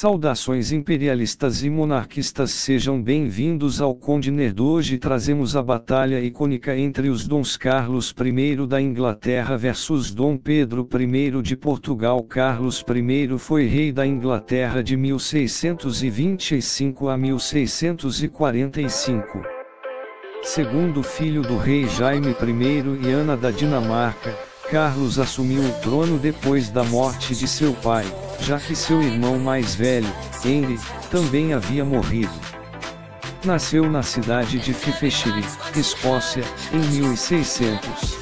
Saudações imperialistas e monarquistas, sejam bem-vindos ao Conde Nerd. Hoje trazemos a batalha icônica entre os Dons Carlos I da Inglaterra versus Dom Pedro I de Portugal. Carlos I foi rei da Inglaterra de 1625 a 1645. Segundo filho do rei Jaime I e Ana da Dinamarca, Carlos assumiu o trono depois da morte de seu pai, já que seu irmão mais velho, Henry, também havia morrido. Nasceu na cidade de Fifeshire, Escócia, em 1600.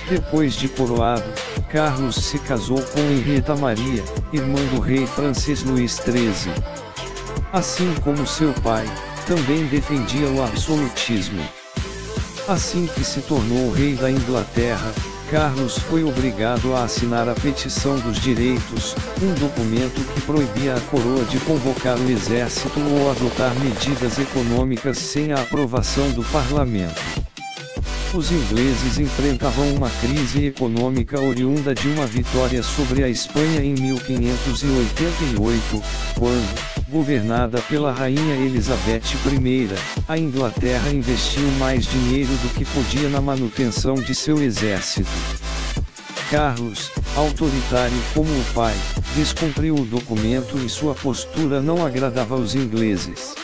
Depois de coroado, Carlos se casou com Henrietta Maria, irmã do rei francês Luís XIII. Assim como seu pai, também defendia o absolutismo. Assim que se tornou rei da Inglaterra, Carlos foi obrigado a assinar a Petição dos Direitos, um documento que proibia a coroa de convocar o exército ou adotar medidas econômicas sem a aprovação do parlamento. Os ingleses enfrentavam uma crise econômica oriunda de uma vitória sobre a Espanha em 1588, quando, governada pela rainha Elizabeth I, a Inglaterra investiu mais dinheiro do que podia na manutenção de seu exército. Carlos, autoritário como o pai, descumpriu o documento e sua postura não agradava aos ingleses.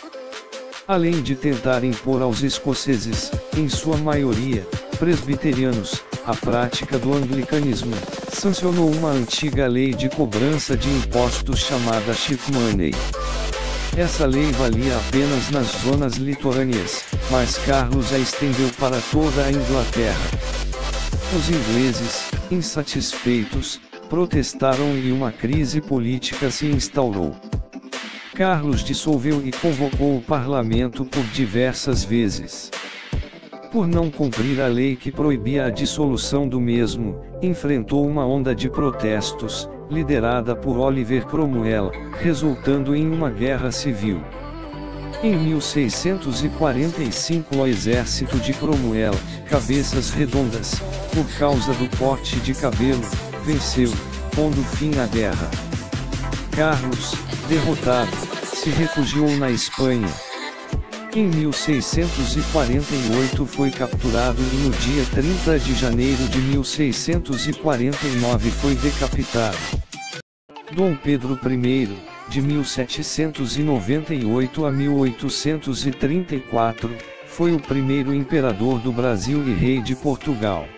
Além de tentar impor aos escoceses, em sua maioria, presbiterianos, a prática do anglicanismo, sancionou uma antiga lei de cobrança de impostos chamada Ship Money. Essa lei valia apenas nas zonas litorâneas, mas Carlos a estendeu para toda a Inglaterra. Os ingleses, insatisfeitos, protestaram e uma crise política se instaurou. Carlos dissolveu e convocou o parlamento por diversas vezes. Por não cumprir a lei que proibia a dissolução do mesmo, enfrentou uma onda de protestos, liderada por Oliver Cromwell, resultando em uma guerra civil. Em 1645 o exército de Cromwell, cabeças redondas, por causa do corte de cabelo, venceu, pondo fim à guerra. Carlos, derrotado, se refugiou na Espanha. Em 1648 foi capturado e no dia 30 de janeiro de 1649 foi decapitado. Dom Pedro I, de 1798 a 1834, foi o primeiro imperador do Brasil e rei de Portugal.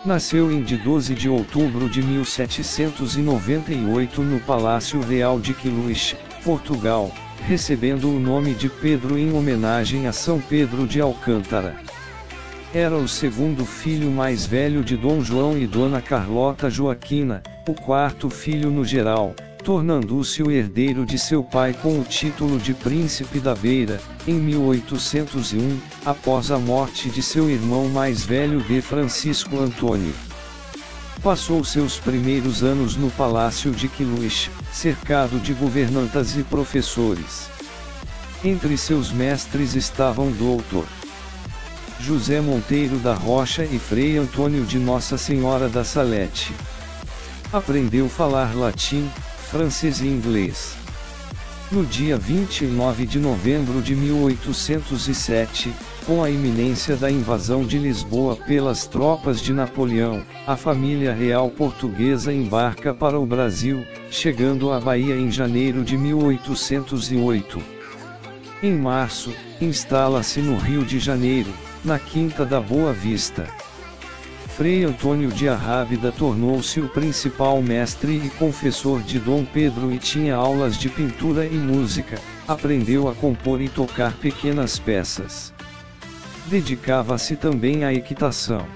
Nasceu em 12 de outubro de 1798 no Palácio Real de Queluz, Portugal, recebendo o nome de Pedro em homenagem a São Pedro de Alcântara. Era o segundo filho mais velho de Dom João e Dona Carlota Joaquina, o quarto filho no geral, tornando-se o herdeiro de seu pai com o título de Príncipe da Beira, em 1801, após a morte de seu irmão mais velho D. Francisco Antônio. Passou seus primeiros anos no Palácio de Queluz, cercado de governantas e professores. Entre seus mestres estavam Dr. José Monteiro da Rocha e Frei Antônio de Nossa Senhora da Salete. Aprendeu a falar latim, francês e inglês. No dia 29 de novembro de 1807, com a iminência da invasão de Lisboa pelas tropas de Napoleão, a família real portuguesa embarca para o Brasil, chegando à Bahia em janeiro de 1808. Em março, instala-se no Rio de Janeiro, na Quinta da Boa Vista. Frei Antônio de Arrábida tornou-se o principal mestre e confessor de Dom Pedro e tinha aulas de pintura e música, aprendeu a compor e tocar pequenas peças. Dedicava-se também à equitação.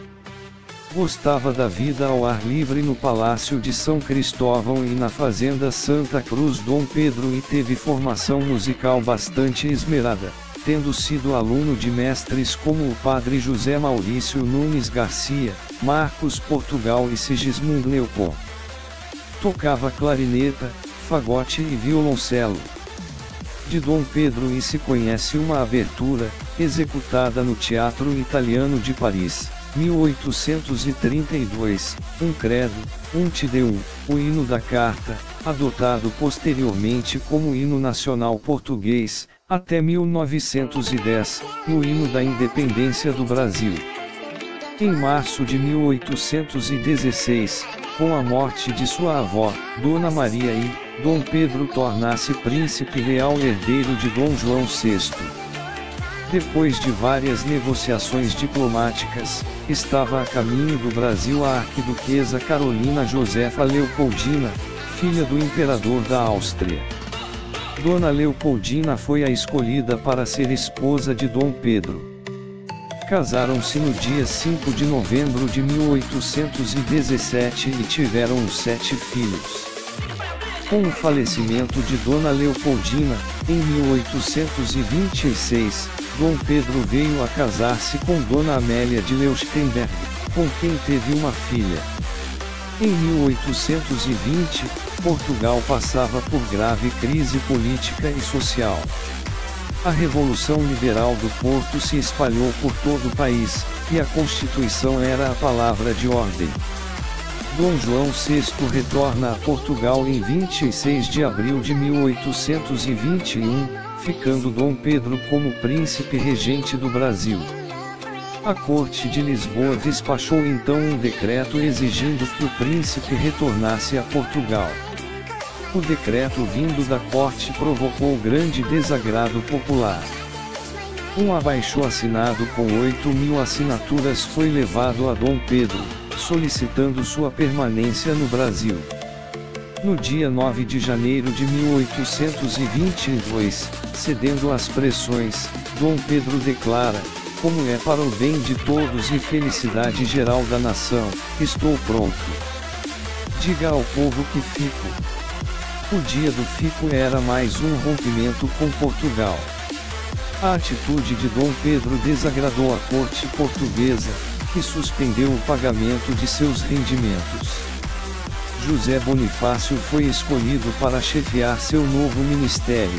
Gostava da vida ao ar livre no Palácio de São Cristóvão e na Fazenda Santa Cruz. Dom Pedro e teve formação musical bastante esmerada, tendo sido aluno de mestres como o padre José Maurício Nunes Garcia, Marcos Portugal e Sigismund Leopoldo. Tocava clarineta, fagote e violoncelo. De Dom Pedro I se conhece uma abertura, executada no Teatro Italiano de Paris, 1832, um credo, um Te Deum, o hino da Carta, adotado posteriormente como hino nacional português, até 1910, o hino da independência do Brasil. Em março de 1816, com a morte de sua avó, Dona Maria I, Dom Pedro torna-se príncipe real herdeiro de Dom João VI. Depois de várias negociações diplomáticas, estava a caminho do Brasil a arquiduquesa Carolina Josefa Leopoldina, filha do imperador da Áustria. Dona Leopoldina foi a escolhida para ser esposa de Dom Pedro. Casaram-se no dia 5 de novembro de 1817 e tiveram 7 filhos. Com o falecimento de Dona Leopoldina, em 1826, Dom Pedro veio a casar-se com Dona Amélia de Leuchtenberg, com quem teve uma filha. Em 1820, Portugal passava por grave crise política e social. A Revolução Liberal do Porto se espalhou por todo o país, e a Constituição era a palavra de ordem. Dom João VI retorna a Portugal em 26 de abril de 1821, ficando Dom Pedro como príncipe regente do Brasil. A Corte de Lisboa despachou então um decreto exigindo que o príncipe retornasse a Portugal. O decreto vindo da corte provocou grande desagrado popular. Um abaixo-assinado com 8.000 assinaturas foi levado a Dom Pedro, solicitando sua permanência no Brasil. No dia 9 de janeiro de 1822, cedendo às pressões, Dom Pedro declara: como é para o bem de todos e felicidade geral da nação, estou pronto. Diga ao povo que fico. O dia do fico era mais um rompimento com Portugal. A atitude de Dom Pedro desagradou a corte portuguesa, que suspendeu o pagamento de seus rendimentos. José Bonifácio foi escolhido para chefiar seu novo ministério.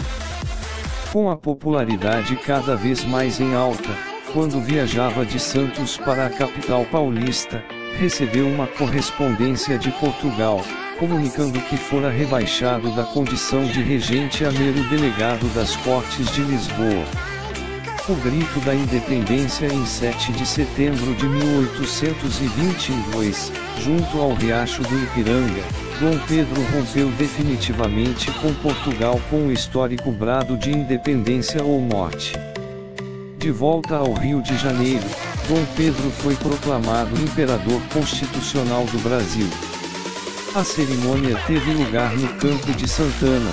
Com a popularidade cada vez mais em alta, quando viajava de Santos para a capital paulista, recebeu uma correspondência de Portugal, comunicando que fora rebaixado da condição de regente a mero delegado das Cortes de Lisboa. O grito da independência em 7 de setembro de 1822, junto ao Riacho do Ipiranga, Dom Pedro rompeu definitivamente com Portugal com o histórico brado de independência ou morte. De volta ao Rio de Janeiro, Dom Pedro foi proclamado imperador constitucional do Brasil. A cerimônia teve lugar no Campo de Santana.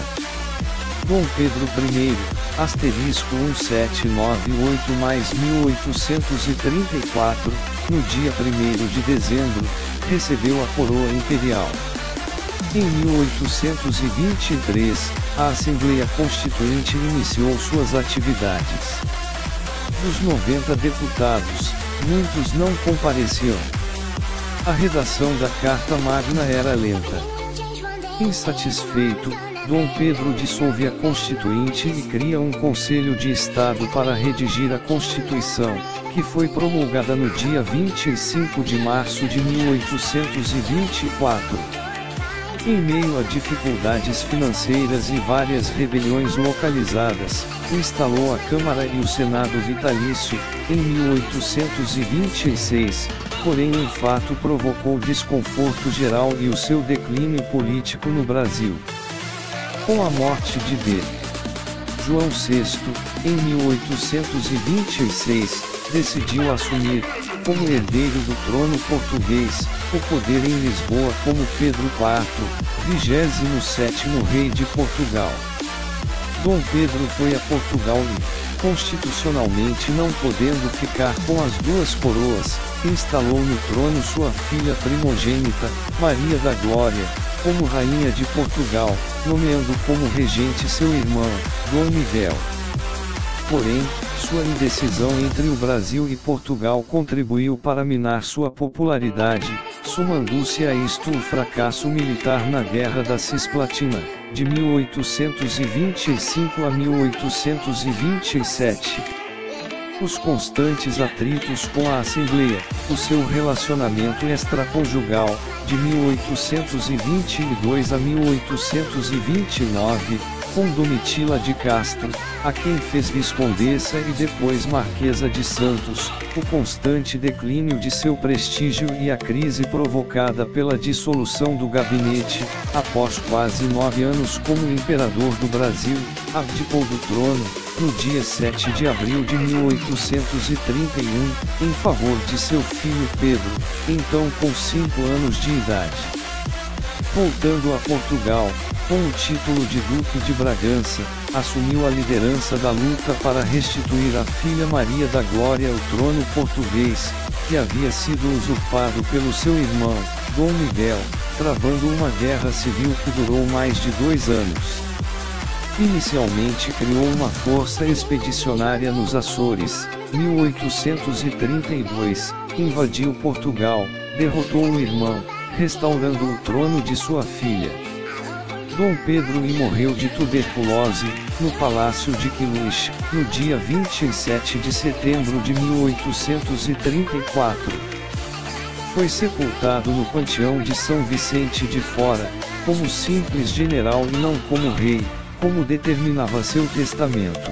Dom Pedro I, asterisco 1798 mais 1834, no dia 1º de dezembro, recebeu a coroa imperial. Em 1823, a Assembleia Constituinte iniciou suas atividades. Dos 90 deputados, muitos não compareciam. A redação da Carta Magna era lenta. Insatisfeito, Dom Pedro dissolve a Constituinte e cria um Conselho de Estado para redigir a Constituição, que foi promulgada no dia 25 de março de 1824. Em meio a dificuldades financeiras e várias rebeliões localizadas, instalou a Câmara e o Senado vitalício, em 1826, porém um fato provocou desconforto geral e o seu declínio político no Brasil. Com a morte de D. João VI, em 1826, decidiu assumir, como herdeiro do trono português, o poder em Lisboa como Pedro IV, 27º rei de Portugal. Dom Pedro foi a Portugal e, constitucionalmente não podendo ficar com as duas coroas, instalou no trono sua filha primogênita, Maria da Glória, como rainha de Portugal, nomeando como regente seu irmão, Dom Miguel. Porém, sua indecisão entre o Brasil e Portugal contribuiu para minar sua popularidade, somando-se a isto o fracasso militar na Guerra da Cisplatina, de 1825 a 1827. os constantes atritos com a Assembleia, o seu relacionamento extraconjugal, de 1822 a 1829, com Domitila de Castro, a quem fez viscondessa e depois marquesa de Santos, o constante declínio de seu prestígio e a crise provocada pela dissolução do gabinete, após quase 9 anos como imperador do Brasil, abdicou do trono, no dia 7 de abril de 1831, em favor de seu filho Pedro, então com 5 anos de idade. Voltando a Portugal, com o título de Duque de Bragança, assumiu a liderança da luta para restituir à filha Maria da Glória o trono português, que havia sido usurpado pelo seu irmão, Dom Miguel, travando uma guerra civil que durou mais de 2 anos. Inicialmente criou uma força expedicionária nos Açores, 1832, invadiu Portugal, derrotou o irmão, restaurando o trono de sua filha. Dom Pedro morreu de tuberculose, no Palácio de Queluz, no dia 27 de setembro de 1834. Foi sepultado no panteão de São Vicente de Fora, como simples general e não como rei, como determinava seu testamento.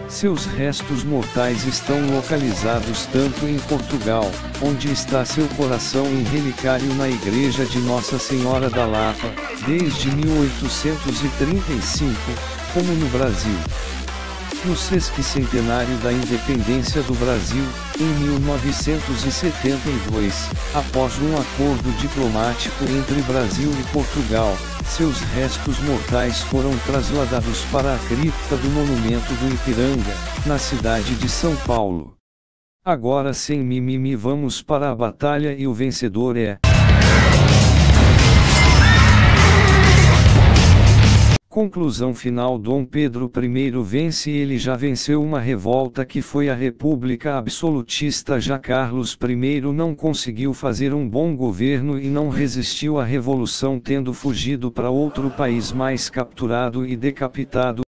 Seus restos mortais estão localizados tanto em Portugal, onde está seu coração em relicário na Igreja de Nossa Senhora da Lapa, desde 1835, como no Brasil. No sesquicentenário da independência do Brasil, em 1972, após um acordo diplomático entre Brasil e Portugal, seus restos mortais foram trasladados para a cripta do Monumento do Ipiranga, na cidade de São Paulo. Agora sem mimimi vamos para a batalha e o vencedor é... Conclusão final: Dom Pedro I vence. Ele já venceu uma revolta que foi a República Absolutista. Já Carlos I não conseguiu fazer um bom governo e não resistiu à revolução, tendo fugido para outro país, mais capturado e decapitado.